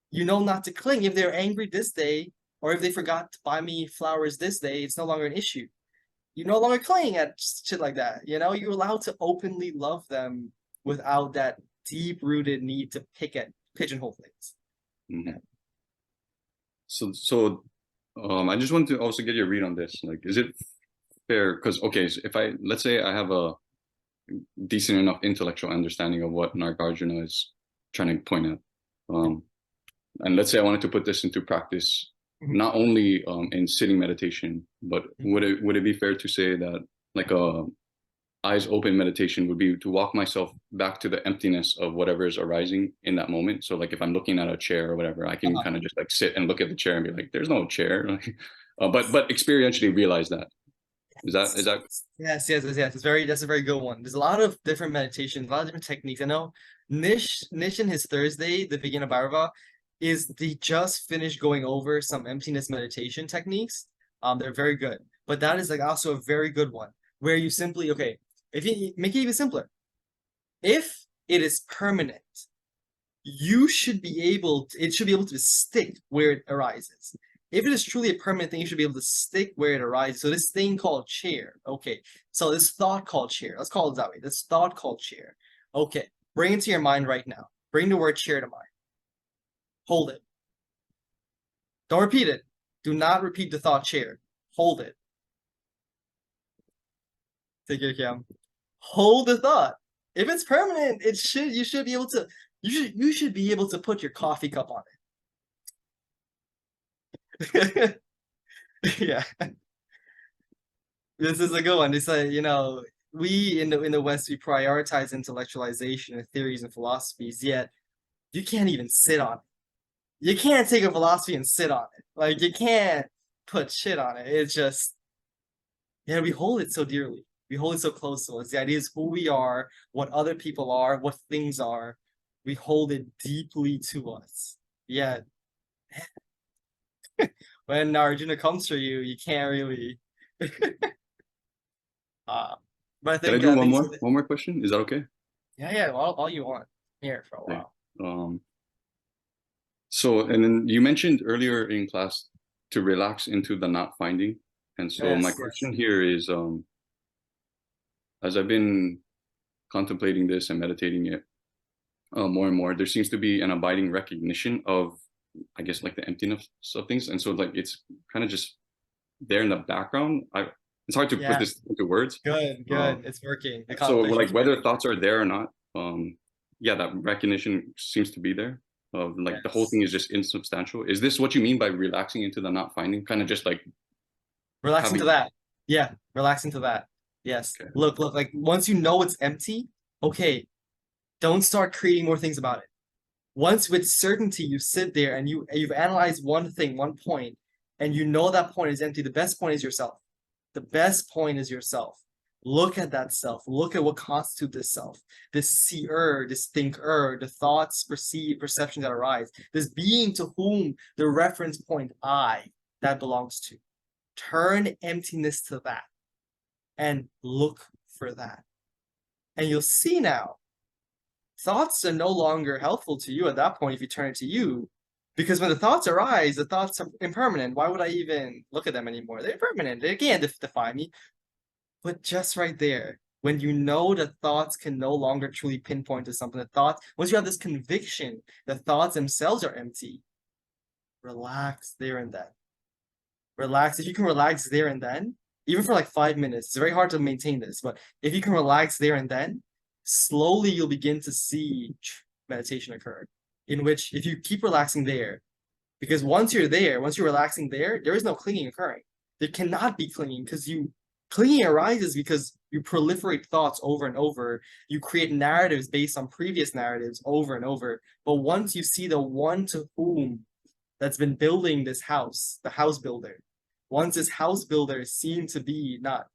[SPEAKER 1] you know not to cling. If they're angry this day, or if they forgot to buy me flowers this day, it's no longer an issue. You no longer cling at shit like that. You're allowed to openly love them without that deep-rooted need to pigeonhole things.
[SPEAKER 2] Mm-hmm. So I just want to also get your read on this. Like, is it fair? Because okay, so let's say I have a decent enough intellectual understanding of what Nargajuna is trying to point at, and let's say I wanted to put this into practice, not only in sitting meditation, but would it be fair to say that like a eyes open meditation would be to walk myself back to the emptiness of whatever is arising in that moment? So like if I'm looking at a chair or whatever, I can kind of just like sit and look at the chair and be like, there's no chair. But experientially realize that. Is that
[SPEAKER 1] Yes. That's a very good one. There's a lot of different meditations, a lot of different techniques. I know Nish in his Thursday, the beginner Bhairava, they just finished going over some emptiness meditation techniques. They're very good. But that is like also a very good one where you simply, if you make it even simpler, if it is permanent, it should be able to stick where it arises. If it is truly a permanent thing, you should be able to stick where it arises. So this thing called chair, okay. So this thought called chair, let's call it that way. This thought called chair, okay. Bring it to your mind right now. Bring the word chair to mind. Hold it. Don't repeat it. Do not repeat the thought chair. Hold it. Take your cam. Hold the thought. If it's permanent, you should be able to be able to put your coffee cup on it. Yeah. This is a good one. They say, we in the West, we prioritize intellectualization and theories and philosophies, yet you can't even sit on it. You can't take a philosophy and sit on it. Like, you can't put shit on it. It's just, we hold it so dearly. We hold it so close to us. The idea is who we are, what other people are, what things are. We hold it deeply to us. Yet, when Nargajuna comes for you, you can't really. But I
[SPEAKER 2] Can I
[SPEAKER 1] think
[SPEAKER 2] do one more question? Is that okay?
[SPEAKER 1] Yeah, all you want here for a while.
[SPEAKER 2] So, and then you mentioned earlier in class to relax into the not finding. And so my question here is, as I've been contemplating this and meditating it more and more, there seems to be an abiding recognition of, I guess, like the emptiness of things. And so like, it's kind of just there in the background. It's hard to put this into words.
[SPEAKER 1] Good. It's working.
[SPEAKER 2] So like whether thoughts are there or not, that recognition seems to be there. Like the whole thing is just insubstantial. Is this what you mean by relaxing into the not finding? Kind of just like
[SPEAKER 1] relaxing to that. Yeah, relaxing to that. Yes. Okay. Look, like once you know it's empty, okay, don't start creating more things about it. Once with certainty you sit there and you've analyzed one thing, one point, and you know that point is empty, the best point is yourself. The best point is yourself. Look at that self. Look at what constitutes this self. This seer, this thinker, the thoughts, perceptions that arise. This being to whom the reference point I that belongs to. Turn emptiness to that and look for that. And you'll see now, thoughts are no longer helpful to you at that point if you turn it to you. Because when the thoughts arise, the thoughts are impermanent. Why would I even look at them anymore? They're impermanent. They can't define me. But just right there, when you know that thoughts can no longer truly pinpoint to something, once you have this conviction that thoughts themselves are empty, relax there and then. Relax. If you can relax there and then, even for like 5 minutes, it's very hard to maintain this, but if you can relax there and then, slowly you'll begin to see meditation occur. In which, if you keep relaxing there, because once you're relaxing there is no clinging occurring. There cannot be clinging because clinging arises because you proliferate thoughts over and over. You create narratives based on previous narratives over and over. But once you see the one to whom that's been building this house, the house builder, once this house builder is seen to be not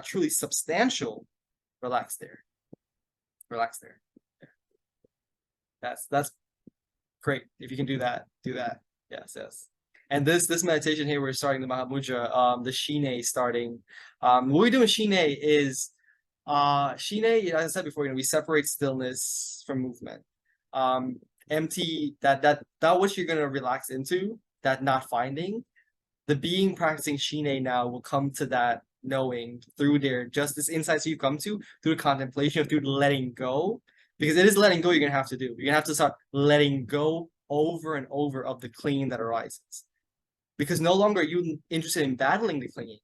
[SPEAKER 1] truly substantial, relax there. Relax there. That's great. If you can do that, do that. Yes. And this meditation here, we're starting the Mahamudra, the Shine starting. What we do in Shine is, Shine, as I said before, we separate stillness from movement. Empty, that which you're going to relax into, that not finding. The being practicing Shine now will come to that knowing through just this insights you come to, through the contemplation, through letting go. Because it is letting go you're going to have to do. You're going to have to start letting go over and over of the clinging that arises. Because no longer are you interested in battling the clinging.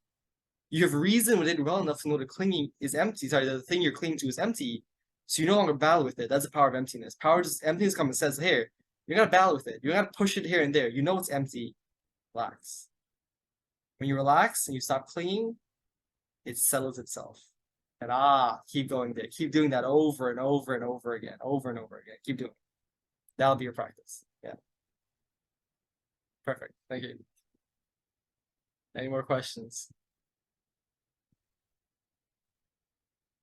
[SPEAKER 1] You have reason with it well enough to know the clinging is empty. Sorry, the thing you're clinging to is empty. So you no longer battle with it. That's the power of emptiness. Emptiness comes and says, here, you're going to battle with it. You're going to push it here and there. You know it's empty. Relax. When you relax and you stop clinging, it settles itself. And keep going there. Keep doing that over and over and over again. Over and over again. Keep doing it. That'll be your practice. Yeah. Perfect. Thank you. Any more questions?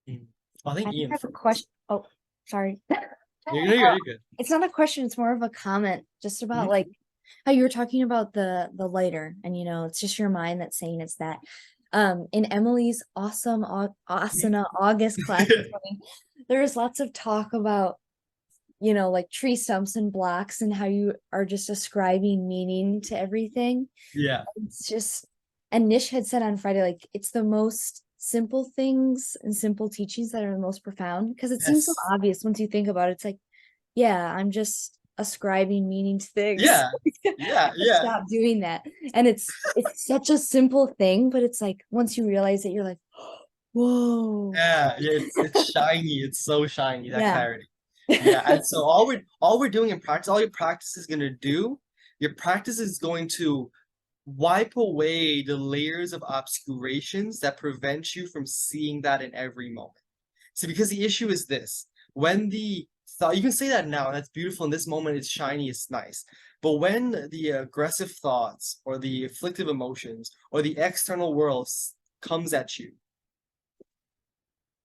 [SPEAKER 1] I think Ian
[SPEAKER 3] have a question. Oh, sorry.
[SPEAKER 1] You're good.
[SPEAKER 3] It's not a question. It's more of a comment just about like how you were talking about the lighter and, it's just your mind that's saying it's that. In Emily's awesome Asana August class, there was lots of talk about you know, like tree stumps and blocks and how you are just ascribing meaning to everything.
[SPEAKER 1] Yeah.
[SPEAKER 3] It's just, and Nish had said on Friday, like it's the most simple things and simple teachings that are the most profound, because it seems so
[SPEAKER 1] Yes.
[SPEAKER 3] obvious once you think about it. It's like, yeah, I'm just ascribing meaning to things.
[SPEAKER 1] Yeah. Yeah. Yeah.
[SPEAKER 3] Stop doing that. And it's such a simple thing, but it's like once you realize it, you're like, whoa.
[SPEAKER 1] Yeah. Yeah. It's shiny. It's so shiny, that
[SPEAKER 3] Yeah.
[SPEAKER 1] clarity. Yeah. And so all we're doing in practice, all your practice is gonna do, your practice is going to wipe away the layers of obscurations that prevent you from seeing that in every moment. So because the issue is this, when the thought, you can say that now, and that's beautiful in this moment, it's shiny, it's nice. But when the aggressive thoughts or the afflictive emotions or the external world comes at you,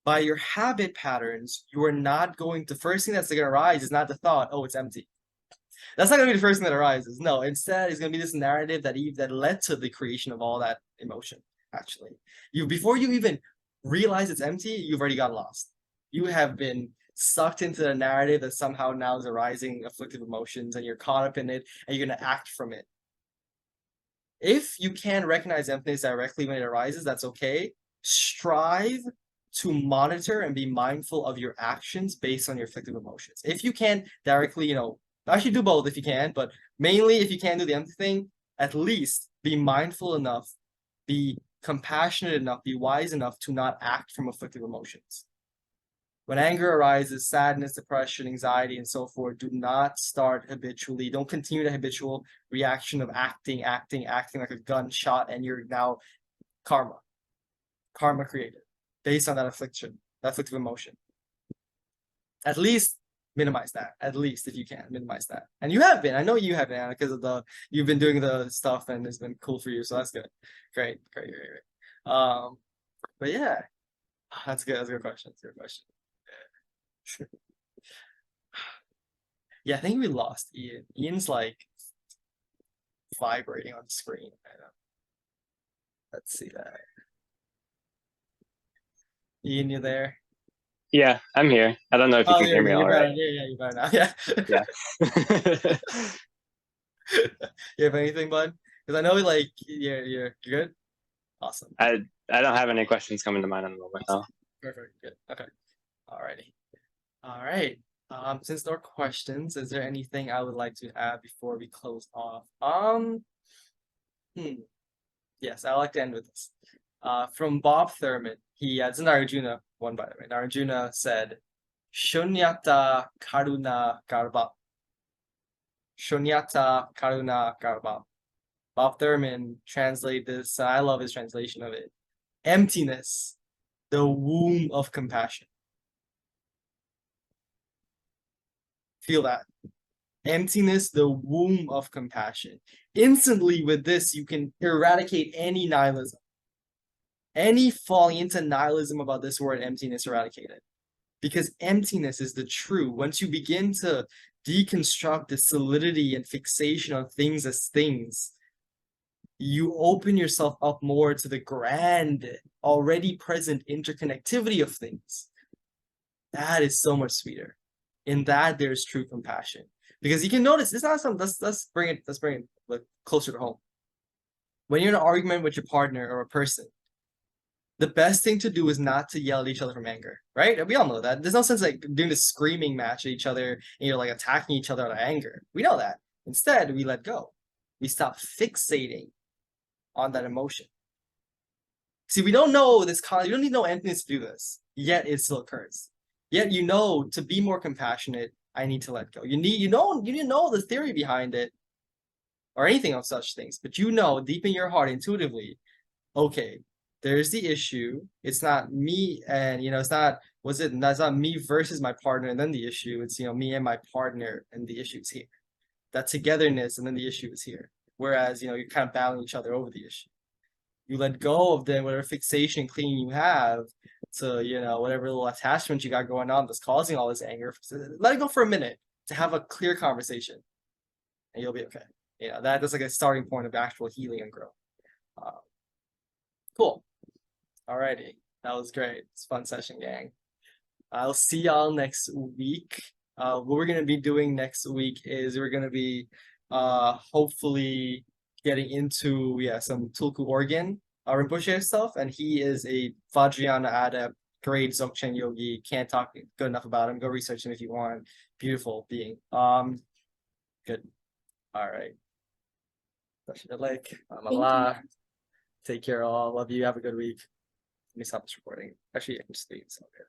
[SPEAKER 1] by your habit patterns, you are not going to, first thing that's going to arise is not the thought, oh, it's empty. That's not going to be the first thing that arises. No, instead, it's going to be this narrative that led to the creation of all that emotion, actually. Before you even realize it's empty, you've already got lost. You have been sucked into the narrative that somehow now is arising afflictive emotions, and you're caught up in it, and you're going to act from it. If you can recognize emptiness directly when it arises, that's okay. Strive to monitor and be mindful of your actions based on your afflictive emotions. If you can directly, actually do both if you can, but mainly if you can't do the empty thing, at least be mindful enough, be compassionate enough, be wise enough to not act from afflictive emotions. When anger arises, sadness, depression, anxiety, and so forth, do not start habitually. Don't continue the habitual reaction of acting like a gunshot, and you're now karma created based on that affliction, that afflictive emotion. At least minimize that. At least if you can, minimize that. And you have been. I know you have been, Anna, because of you've been doing the stuff and it's been cool for you. So that's good. Great. But yeah, that's good. That's a good question. Yeah, I think we lost Ian. Ian's like vibrating on the screen. I know. Let's see that. Ian, you there?
[SPEAKER 4] Yeah, I'm here. I don't know if you can hear me all right.
[SPEAKER 1] Yeah, you're better now. Yeah.
[SPEAKER 4] Yeah.
[SPEAKER 1] You have anything, bud? Because I know like you're good. Awesome.
[SPEAKER 4] I don't have any questions coming to mind on the moment now.
[SPEAKER 1] Perfect. Good. Okay. Alrighty. All right. Since there are questions, is there anything I would like to add before we close off? Yes, I like to end with this. From Bob Thurman, it's an Nargajuna one, by the way. Nargajuna said, Shunyata Karuna Garba. Shunyata Karuna Garba. Bob Thurman translate this. I love his translation of it. Emptiness, the womb of compassion. Feel that. Emptiness, the womb of compassion. Instantly with this, you can eradicate any nihilism. Any falling into nihilism about this word emptiness, eradicate it. Because emptiness is the true. Once you begin to deconstruct the solidity and fixation of things as things, you open yourself up more to the grand, already present interconnectivity of things. That is so much sweeter. In that, there's true compassion. Because you can notice, it's not something, let's bring it like closer to home. When you're in an argument with your partner or a person, the best thing to do is not to yell at each other from anger, right? We all know that. There's no sense like doing this screaming match at each other and you're like attacking each other out of anger. We know that. Instead, we let go. We stop fixating on that emotion. See, we don't know this you don't need no emptiness to do this, yet it still occurs. Yet to be more compassionate, I need to let go. You didn't know the theory behind it or anything of such things, but deep in your heart intuitively, okay, there's the issue. It's not me and that's not me versus my partner and then the issue. It's me and my partner and the issue is here. That togetherness and then the issue is here. Whereas you're kind of battling each other over the issue. You let go of whatever fixation and clinging you have to whatever little attachment you got going on that's causing all this anger. Let it go for a minute to have a clear conversation, and you'll be okay. That's like a starting point of actual healing and growth. Cool. Alrighty, that was great. It's a fun session, gang. I'll see y'all next week. What we're gonna be doing next week is we're gonna be hopefully getting into some Tulku Organ Rinpoche stuff, and he is a Vajrayana adept, great Dzogchen yogi. Can't talk good enough about him. Go research him if you want. Beautiful being. Good. All right.
[SPEAKER 3] you.
[SPEAKER 1] Take care all. Love you. Have a good week. Let me stop this recording. Actually, I can just leave. It's okay.